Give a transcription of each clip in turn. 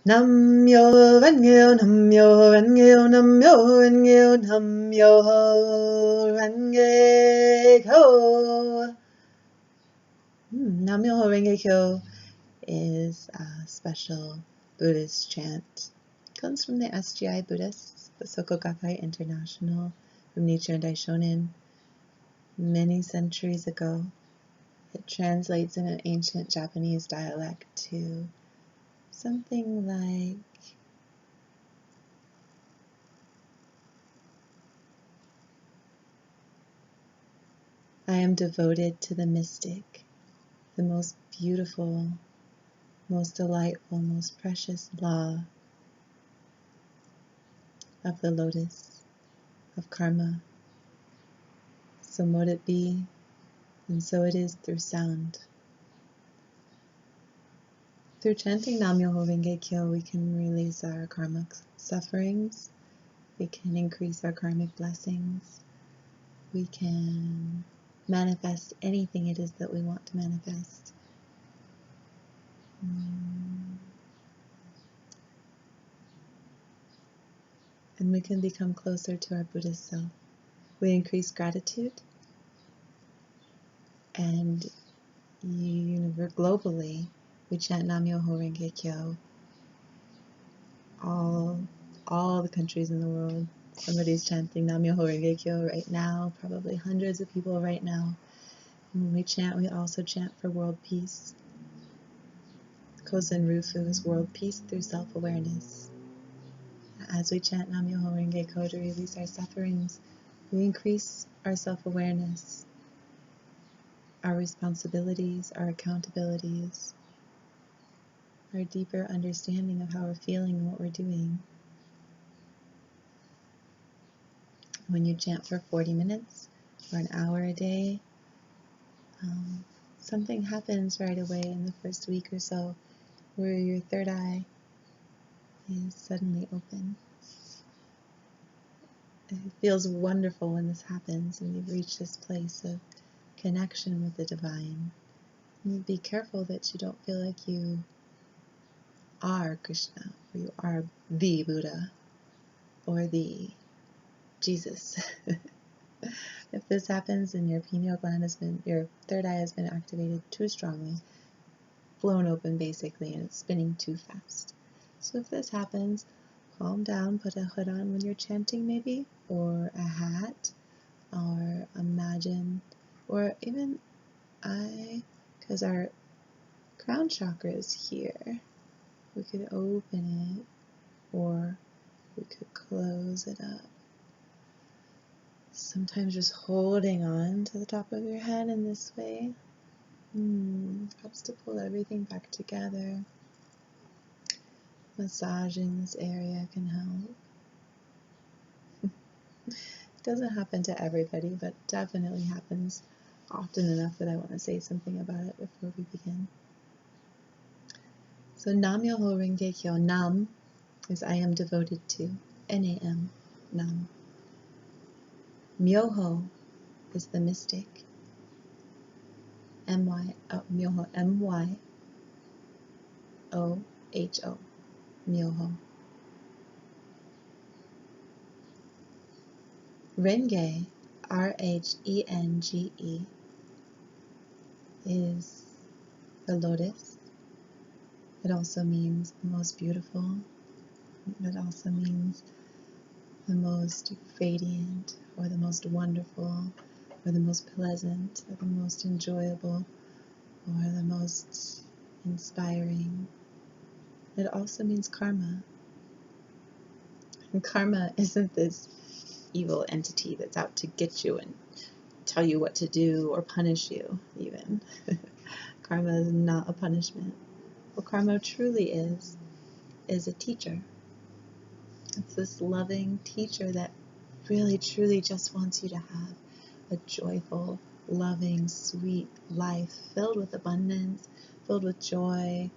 Myoho Rhenge Kyo, Myoho Rhenge Kyo, Myoho Rhenge Kyo. Myoho Rhenge Kyo is a special Buddhist chant. It comes from the SGI Buddhists, the Soka Gakkai International, from Nichiren Daishonin, many centuries ago. It translates in an ancient Japanese dialect to something like, I am devoted to the mystic, the most beautiful, most delightful, most precious law of the lotus, of karma. So mote it be, and so it is through sound. Through chanting Myoho Rhenge Kyo, we can release our karmic sufferings, we can increase our karmic blessings, we can manifest anything it is that we want to manifest. And we can become closer to our Buddhist self. We increase gratitude, and globally, we chant Myoho Rhenge Kyo. All the countries in the world, somebody's chanting Myoho Rhenge Kyo right now, probably hundreds of people right now. And when we chant, we also chant for world peace. Kozen Rufu is world peace through self-awareness. As we chant Myoho Rhenge Kyo to release our sufferings, we increase our self-awareness, our responsibilities, our accountabilities, our deeper understanding of how we're feeling and what we're doing. When you chant for 40 minutes or an hour a day, something happens right away in the first week or so where your third eye is suddenly open. It feels wonderful when this happens and you've reached this place of connection with the divine. And be careful that you don't feel like you are Krishna, or you are the Buddha, or the Jesus. If this happens and your pineal gland your third eye has been activated too strongly, blown open basically, and it's spinning too fast. So if this happens, calm down, put a hood on when you're chanting maybe, or a hat, or imagine, or even because our crown chakra is here, we could open it, or we could close it up. Sometimes just holding on to the top of your head in this way helps to pull everything back together. Massaging this area can help. It doesn't happen to everybody, but definitely happens often enough that I want to say something about it before we begin. So Myoho Rhenge Kyo, Nam is I am devoted to, N-A-M, Nam. Myoho is the mystic, Myoho, M-Y-O-H-O, Myoho. Renge, R-H-E-N-G-E, is the lotus. It also means the most beautiful. It also means the most radiant, or the most wonderful, or the most pleasant, or the most enjoyable, or the most inspiring. It also means karma. And karma isn't this evil entity that's out to get you and tell you what to do or punish you, even. Karma is not a punishment. What karma truly is a teacher. It's this loving teacher that really, truly just wants you to have a joyful, loving, sweet life filled with abundance, filled with joy,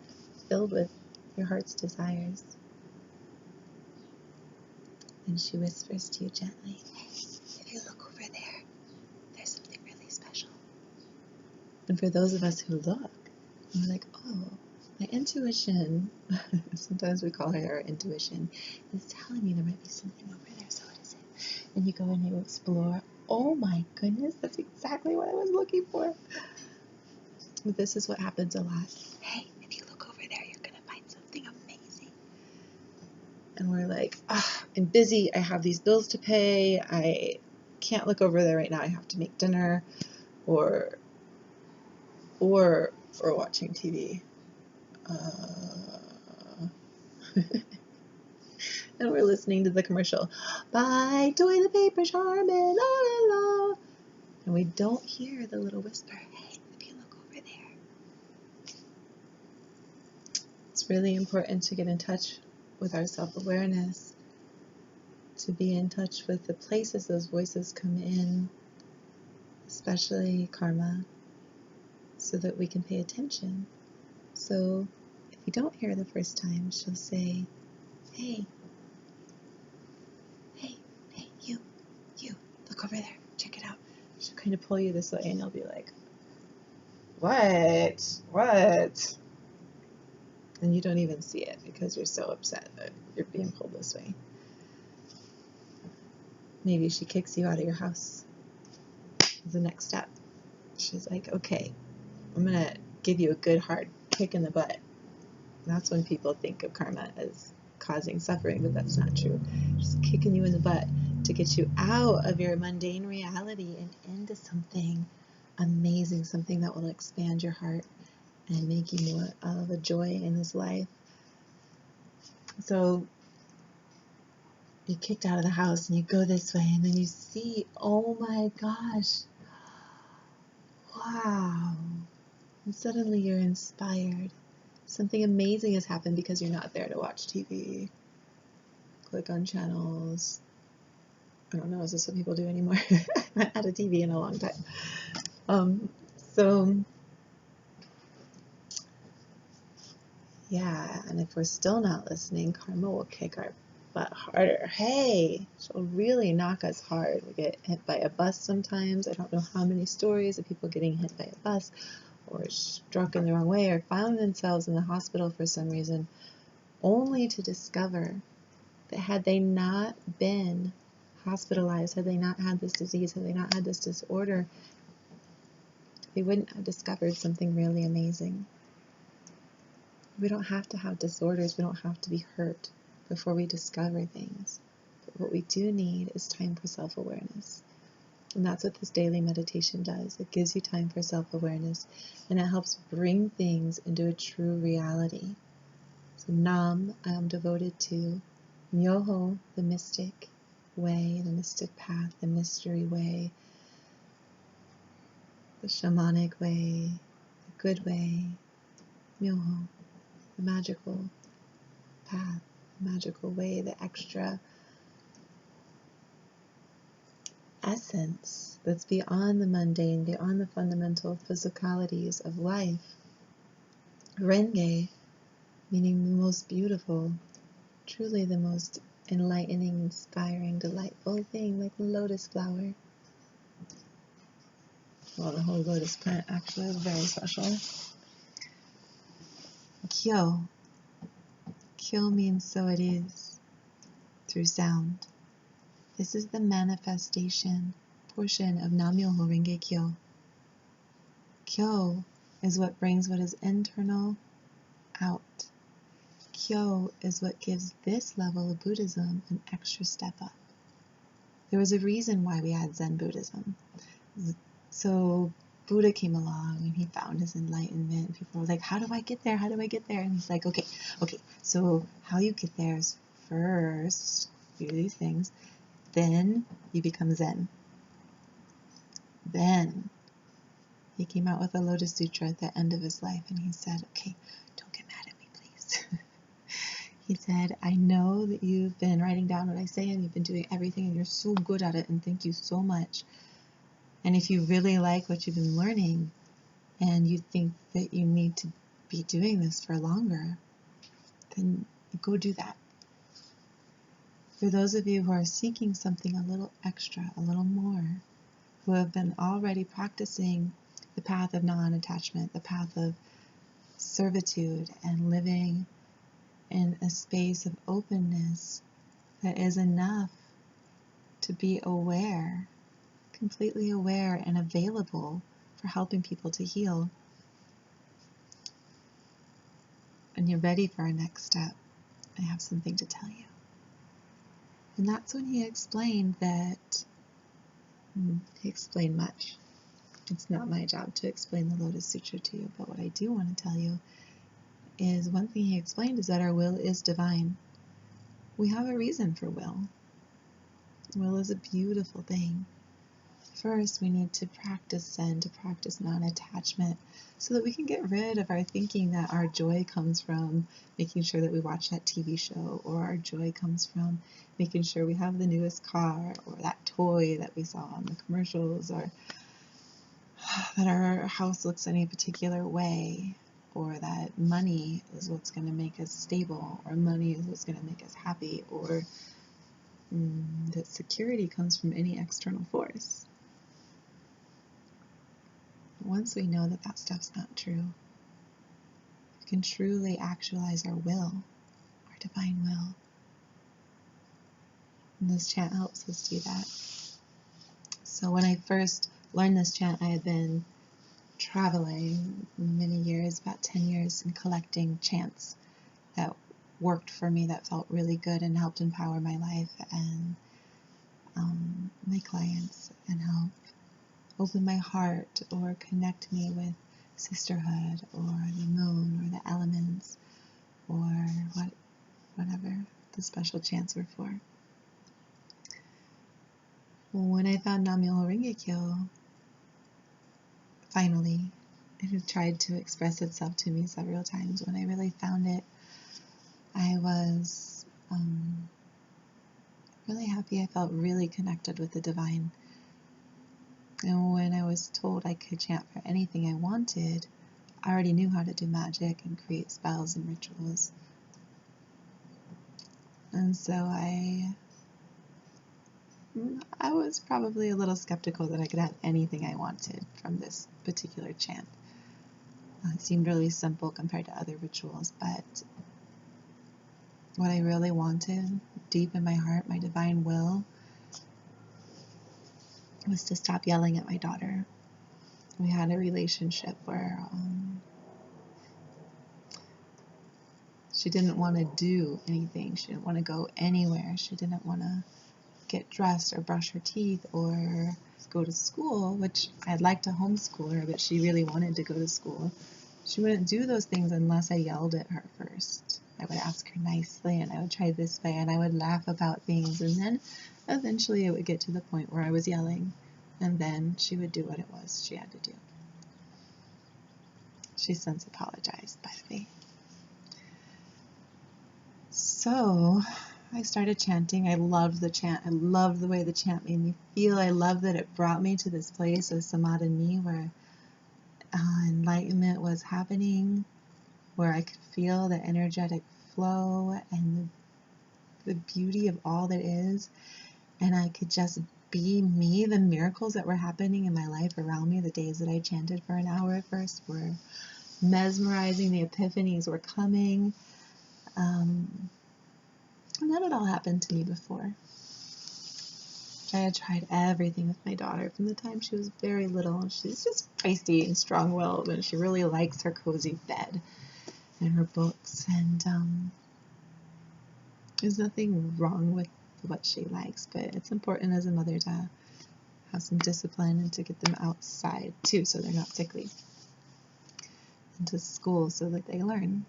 filled with your heart's desires. And she whispers to you gently, if you look over there, there's something really special. And for those of us who look, we're like, oh, my intuition, sometimes we call it our intuition, is telling me there might be something over there, so what is it? And you go and you explore. Oh my goodness, that's exactly what I was looking for. But this is what happens a lot. Hey, if you look over there, you're going to find something amazing. And we're like, I'm busy, I have these bills to pay, I can't look over there right now, I have to make dinner, or we're watching TV. And we're listening to the commercial, buy toilet paper, Charmin, la la la. And we don't hear the little whisper, hey, if you look over there. It's really important to get in touch with our self-awareness, to be in touch with the places those voices come in, especially karma, so that we can pay attention. So if you don't hear the first time, she'll say, hey, you, look over there, check it out. She'll kind of pull you this way and you'll be like, what? And you don't even see it because you're so upset that you're being pulled this way. Maybe she kicks you out of your house. The next step. She's like, okay, I'm going to give you a good hard kick in the butt. And that's when people think of karma as causing suffering, but that's not true. Just kicking you in the butt to get you out of your mundane reality and into something amazing, something that will expand your heart and make you more of a joy in this life. So you kicked out of the house and you go this way and then you see, oh my gosh, wow. And suddenly you're inspired. Something amazing has happened because you're not there to watch TV. Click on channels. I don't know, is this what people do anymore? I haven't had a TV in a long time. Yeah, and if we're still not listening, karma will kick our butt harder. Hey, she'll really knock us hard. We get hit by a bus sometimes. I don't know how many stories of people getting hit by a bus or struck in the wrong way or found themselves in the hospital for some reason, only to discover that had they not been hospitalized, had they not had this disease, had they not had this disorder, they wouldn't have discovered something really amazing. We don't have to have disorders, we don't have to be hurt before we discover things. But what we do need is time for self-awareness. And that's what this daily meditation does. It gives you time for self-awareness, and it helps bring things into a true reality. So Nam, I am devoted to. Myoho, the mystic way, the mystic path, the mystery way, the shamanic way, the good way. Myoho, the magical path, the magical way, the extra essence that's beyond the mundane, beyond the fundamental physicalities of life. Renge, meaning the most beautiful, truly the most enlightening, inspiring, delightful thing, like the lotus flower. Well, the whole lotus plant actually is very special. Kyo. Kyo means so it is, through sound. This is the manifestation portion of Myoho Rhenge Kyo. Kyo is what brings what is internal out. Kyo is what gives this level of Buddhism an extra step up. There was a reason why we had Zen Buddhism. So Buddha came along and he found his enlightenment. People were like, how do I get there? How do I get there? And he's like, okay, so how you get there is first you do these things, then you become Zen. Then he came out with a Lotus Sutra at the end of his life and he said, okay, don't get mad at me, please. He said, I know that you've been writing down what I say and you've been doing everything and you're so good at it, and thank you so much. And if you really like what you've been learning and you think that you need to be doing this for longer, then go do that. For those of you who are seeking something a little extra, a little more, who have been already practicing the path of non-attachment, the path of servitude and living in a space of openness that is enough to be aware, completely aware and available for helping people to heal. And you're ready for our next step, I have something to tell you. And that's when he explained that, he explained much. It's not my job to explain the Lotus Sutra to you, but what I do want to tell you is one thing he explained is that our will is divine. We have a reason for will. Will is a beautiful thing. First, we need to practice Zen, to practice non-attachment, so that we can get rid of our thinking that our joy comes from making sure that we watch that TV show, or our joy comes from making sure we have the newest car, or that toy that we saw on the commercials, or that our house looks any particular way, or that money is what's going to make us stable, or money is what's going to make us happy, or that security comes from any external force. Once we know that that stuff's not true, we can truly actualize our will, our divine will. And this chant helps us do that. So when I first learned this chant, I had been traveling many years, about 10 years, and collecting chants that worked for me, that felt really good and helped empower my life and my clients, and help open my heart or connect me with sisterhood or the moon or the elements or whatever the special chants were for. When I found Myoho Rhenge Kyo, finally, it had tried to express itself to me several times. When I really found it, I was really happy. I felt really connected with the divine. And when I was told I could chant for anything I wanted, I already knew how to do magic and create spells and rituals. And so I was probably a little skeptical that I could have anything I wanted from this particular chant. It seemed really simple compared to other rituals, but what I really wanted, deep in my heart, my divine will, was to stop yelling at my daughter. We had a relationship where she didn't want to do anything. She didn't want to go anywhere. She didn't want to get dressed or brush her teeth or go to school, which I'd like to homeschool her, but she really wanted to go to school. She wouldn't do those things unless I yelled at her first. I would ask her nicely, and I would try this way, and I would laugh about things, and then eventually it would get to the point where I was yelling, and then she would do what it was she had to do. She's since apologized, by the way. So I started chanting. I loved the chant. I loved the way the chant made me feel. I loved that it brought me to this place of samadhi where enlightenment was happening, where I could feel the energetic flow and the beauty of all that is, and I could just be me. The miracles that were happening in my life around me, the days that I chanted for an hour at first, were mesmerizing. The epiphanies were coming. And that had all happened to me before. I had tried everything with my daughter from the time she was very little. She's just feisty and strong-willed, and she really likes her cozy bed and her books, and there's nothing wrong with what she likes, but it's important as a mother to have some discipline and to get them outside too, so they're not sickly, and to school so that they learn.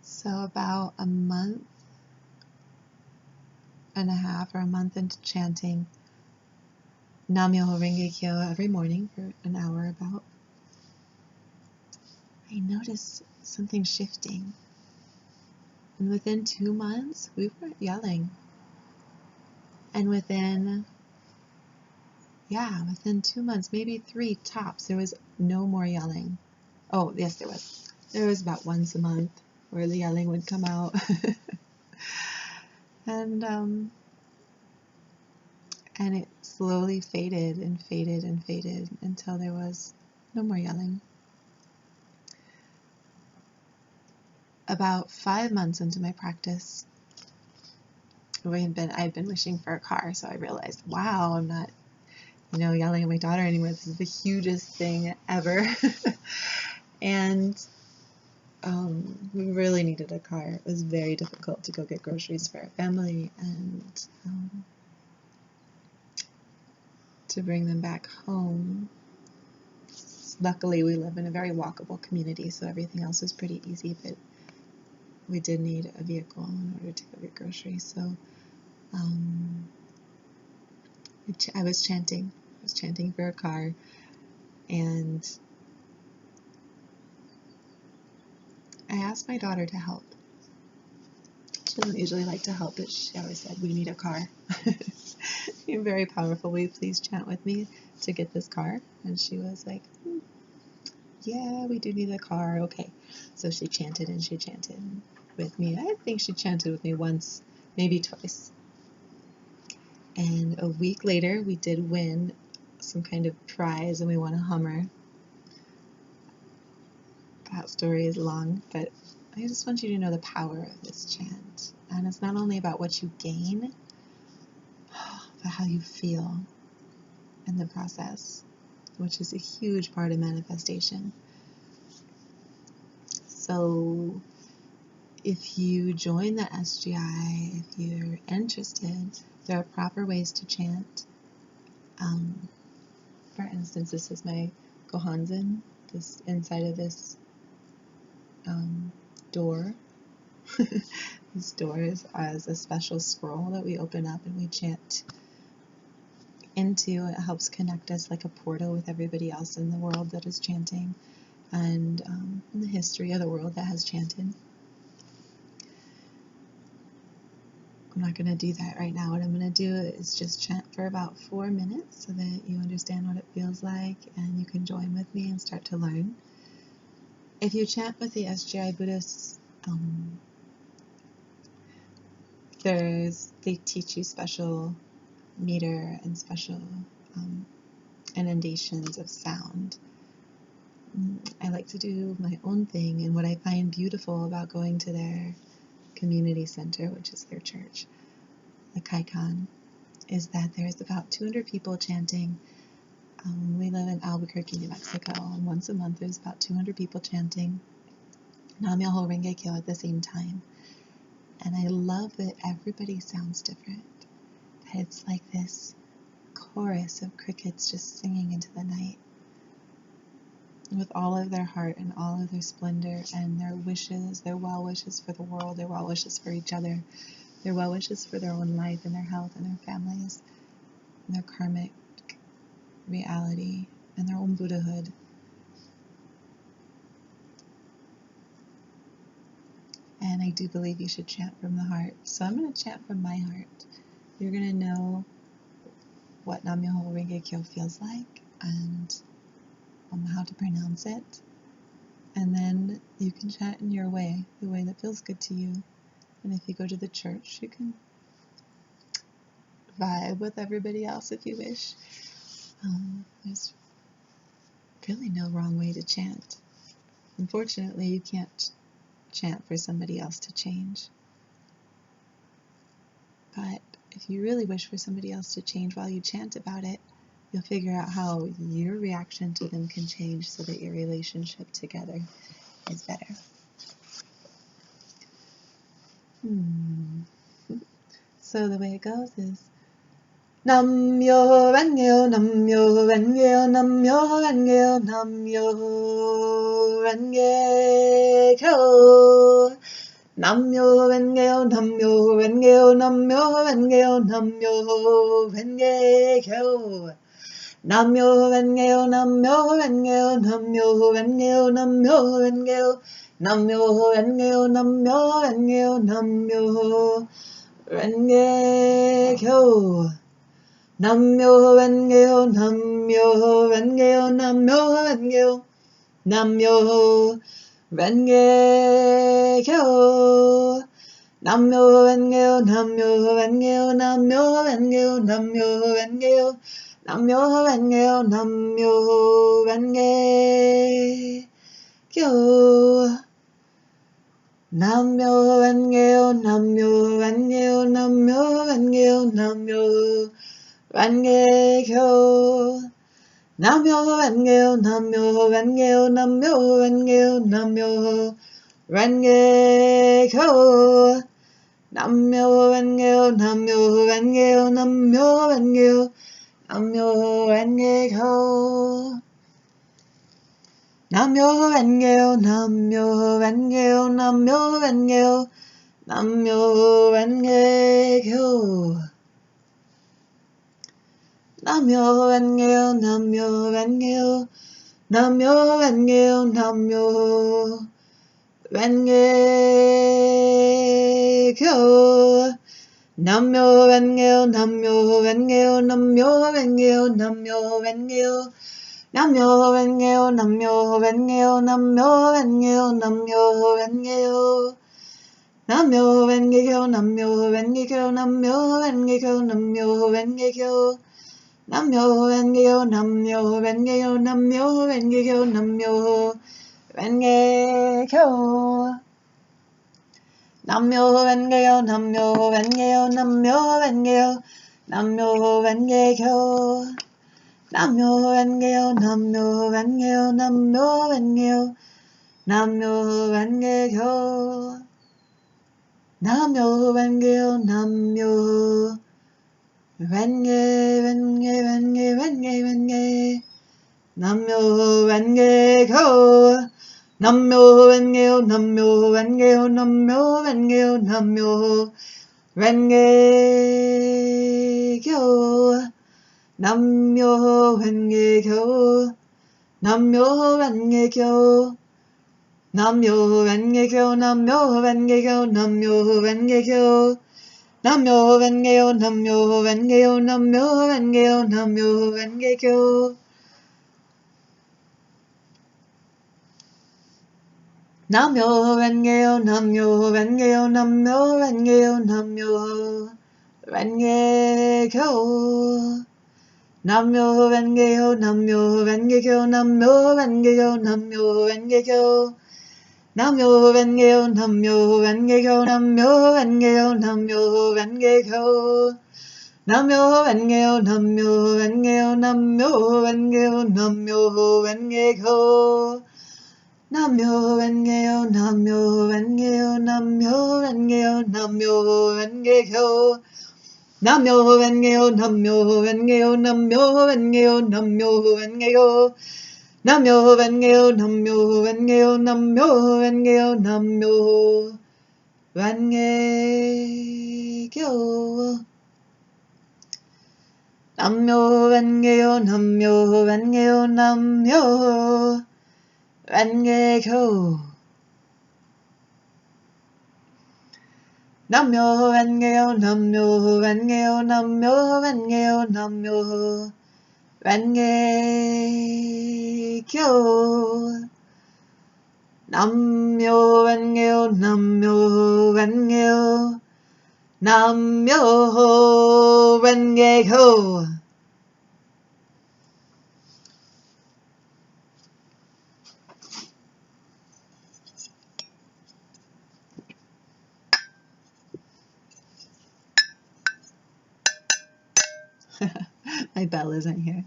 So about a month and a half or a month into chanting Myoho Rhenge Kyo every morning for an hour about, I noticed something shifting. And within 2 months, we weren't yelling. And within 2 months, maybe 3 tops, there was no more yelling. Oh, yes, there was. There was about once a month where the yelling would come out. And it slowly faded and faded and faded until there was no more yelling. about 5 months into my practice, I've been wishing for a car, so I realized, wow, I'm not, yelling at my daughter anymore. This is the hugest thing ever. And we really needed a car. It was very difficult to go get groceries for our family and to bring them back home. Luckily, we live in a very walkable community, so everything else was pretty easy, but we did need a vehicle in order to go get groceries. So I was chanting. I was chanting for a car, and I asked my daughter to help. She doesn't usually like to help, but she always said, we need a car. You're very powerful. Will you please chant with me to get this car? And she was like, yeah, we do need a car. Okay. So she chanted and she chanted with me. I think she chanted with me once, maybe twice. And a week later, we did win some kind of prize, and we won a Hummer. That story is long, but I just want you to know the power of this chant. And it's not only about what you gain, but how you feel in the process, which is a huge part of manifestation. So if you join the SGI, if you're interested, there are proper ways to chant. For instance, this is my Gohanzen, this inside of this door. These doors as a special scroll that we open up and we chant into. It helps connect us like a portal with everybody else in the world that is chanting, and in the history of the world that has chanted. I'm not going to do that right now. What I'm going to do is just chant for about 4 minutes so that you understand what it feels like and you can join with me and start to learn. If you chant with the SGI Buddhists, they teach you special meter and special inundations of sound. I like to do my own thing, and what I find beautiful about going to their community center, which is their church, the Kaikan, is that there's about 200 people chanting. We live in Albuquerque, New Mexico, and once a month there's about 200 people chanting Myoho Rhenge Kyo at the same time. And I love that everybody sounds different. That it's like this chorus of crickets just singing into the night with all of their heart and all of their splendor and their wishes, their well wishes for the world, their well wishes for each other, their well wishes for their own life and their health and their families and their karmic reality and their own Buddhahood. And I do believe you should chant from the heart. So I'm going to chant from my heart. You're going to know what Myoho Rhenge Kyo feels like and how to pronounce it. And then you can chant in your way, the way that feels good to you. And if you go to the church, you can vibe with everybody else if you wish. There's really no wrong way to chant. Unfortunately, you can't chant for somebody else to change. But if you really wish for somebody else to change while you chant about it, you'll figure out how your reaction to them can change so that your relationship together is better. So the way it goes is Myoho Rhenge, Myoho Rhenge, Myoho Rhenge, Myoho Rhenge Kyo. Myoho Rhenge, Myoho Rhenge, Myoho Rhenge, Myoho Rhenge Kyo. Myoho Rhenge, Myoho Rhenge, Myoho Rhenge, Myoho Rhenge, Myoho Rhenge, Myoho Rhenge, Myoho Rhenge Kyo. Myoho Rhenge, Myoho Rhenge, Myoho Rhenge, Myoho Rhenge Kyo. Myoho Rhenge, Myoho Rhenge, Myoho Rhenge, Myoho Rhenge, Myoho Rhenge, Myoho Rhenge Kyo. Myoho Rhenge Kyo, Myoho Rhenge Kyo, Myoho Rhenge Kyo, Myoho Rhenge Kyo. Namyo Renge-kyo, Namyo Renge-kyo, Namyo Renge-kyo, Namyo Renge-kyo. Namyo Renge-kyo, Namyo Renge-kyo, Namyo Renge-kyo, Namyo Renge-kyo. Namyo Renge-kyo, Namyo Renge-kyo, Namyo Renge-kyo, Namyo Renge-kyo. Namyo Renge-kyo, Namyo Renge-kyo, Namyo Renge-kyo, Namyo Renge-kyo. Namyo Renge-kyo, Namyo Renge-kyo, Namyo Renge-kyo, Namyo Renge-kyo. Namyo Renge-kyo, Namyo Renge-kyo, Namyo Renge-kyo, Namyo Renge-kyo. Namyo Renge-kyo, Namyo Renge-kyo, Namyo Renge-kyo, Namyo Renge-kyo. Namyo Renge-kyo, Namyo Renge-kyo, Namyo Renge-kyo, Namyo Renge-kyo. Namyo Renge-kyo, Namyo Renge. Namyo Renge-kyo. Namyo Renge-kyo, Namyo Renge-kyo, Namyo Renge-kyo, Namyo Renge-kyo. Namyo Renge-kyo, Namyo Renge-kyo, Namyo Renge-kyo, Namyo Renge-kyo, Namyo Renge-kyo, Namyo Renge-kyo, Namyo Renge-kyo, Namyo Renge-kyo, Namyo Renge-kyo. Namyo Renge-kyo, Namyo Renge-kyo, Namyo Renge-kyo, Namyo Renge-kyo. Namyo Renge-kyo, Namyo Renge-kyo, Namyo Renge-kyo, Namyo Renge-kyo. Namyo Renge-kyo, Namyo Renge-kyo, Namyo Renge-kyo, Namyo Renge-kyo. Namyo Renge-kyo, Namyo Renge-kyo, Namyo Renge-kyo, Namyo Renge-kyo. Namyo Renge-kyo, Namyo Renge-kyo, Namyo Renge-kyo, Namyo Renge-kyo. Namyo Renge-kyo, Namyo Renge-kyo, Namyo Renge-kyo, Namyo Renge-kyo. Namyo Renge-kyo, Namyo Renge-kyo, Namyo Renge-kyo, Namyo Renge-kyo. Namyo Renge-kyo, Namyo Renge-kyo, Namyo Renge-kyo. Namyo Renge-kyo, Namyo Renge-kyo, Namyo Renge-kyo, Namyo Renge-kyo. Namyo Renge-kyo, Namyo Renge-kyo, Namyo Renge-kyo. My bell isn't here.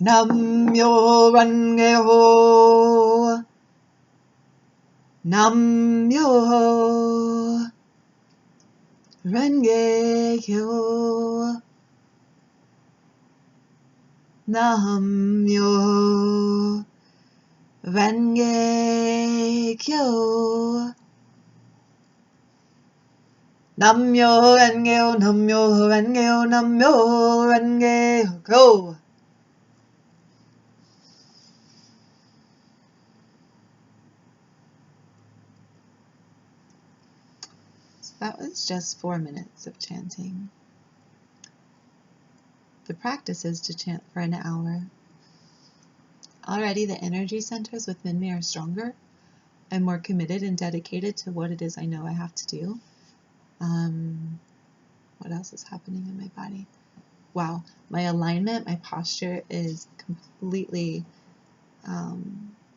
Namyo Renge-kyo. Namyo Renge-kyo. Namyo Renge-kyo. Namyo Renge-kyo, Namyo Renge-kyo, Namyo Renge-kyo. So that was just 4 minutes of chanting. The practice is to chant for an hour. Already the energy centers within me are stronger. I'm more committed and dedicated to what it is I know I have to do. What else is happening in my body? Wow, my alignment, my posture is completely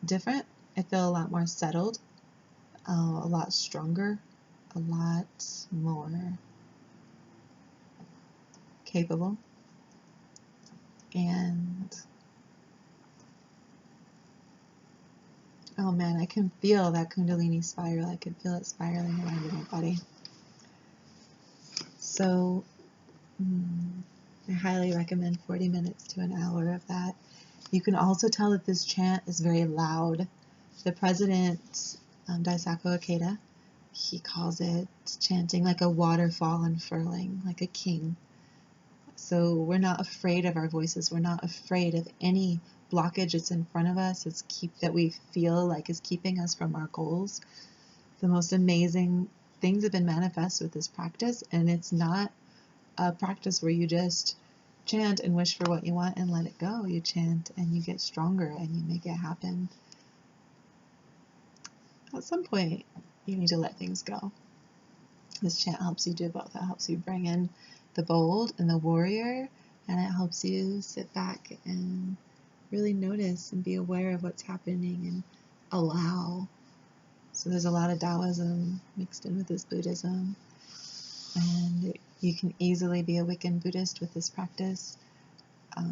different. I feel a lot more settled. a lot stronger, a lot more capable, and oh man, I can feel that Kundalini spiral. I can feel it spiraling around in my body. So I highly recommend 40 minutes to an hour of that. You can also tell that this chant is very loud. The president, Daisaku Ikeda, he calls it chanting like a waterfall unfurling, like a king. So we're not afraid of our voices. We're not afraid of any blockage that's in front of us that we feel like is keeping us from our goals. The most amazing things have been manifest with this practice, and it's not a practice where you just chant and wish for what you want and let it go. You chant and you get stronger and you make it happen. At some point, you need to let things go. This chant helps you do both. It helps you bring in the bold and the warrior, and it helps you sit back and really notice and be aware of what's happening and allow. So there's a lot of Taoism mixed in with this Buddhism, and you can easily be a Wiccan Buddhist with this practice. Yeah,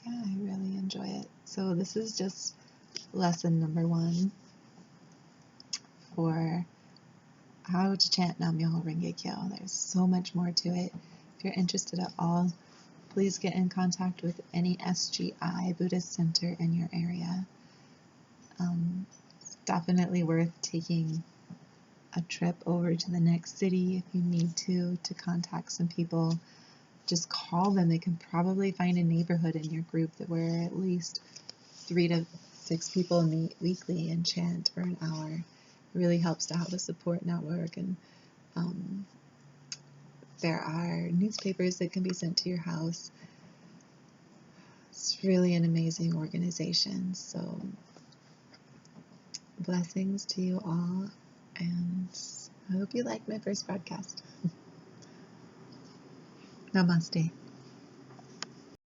I really enjoy it. So this is just lesson number 1 for how to chant Myoho Rhenge Kyo. There's so much more to it. If you're interested at all, please get in contact with any SGI Buddhist center in your area. It's definitely worth taking a trip over to the next city if you need to contact some people. Just call them. They can probably find a neighborhood in your group where at least 3 to 6 people meet weekly and chant for an hour. It really helps to have a support network, and there are newspapers that can be sent to your house. It's really an amazing organization. So blessings to you all, and I hope you liked my first podcast. Namaste.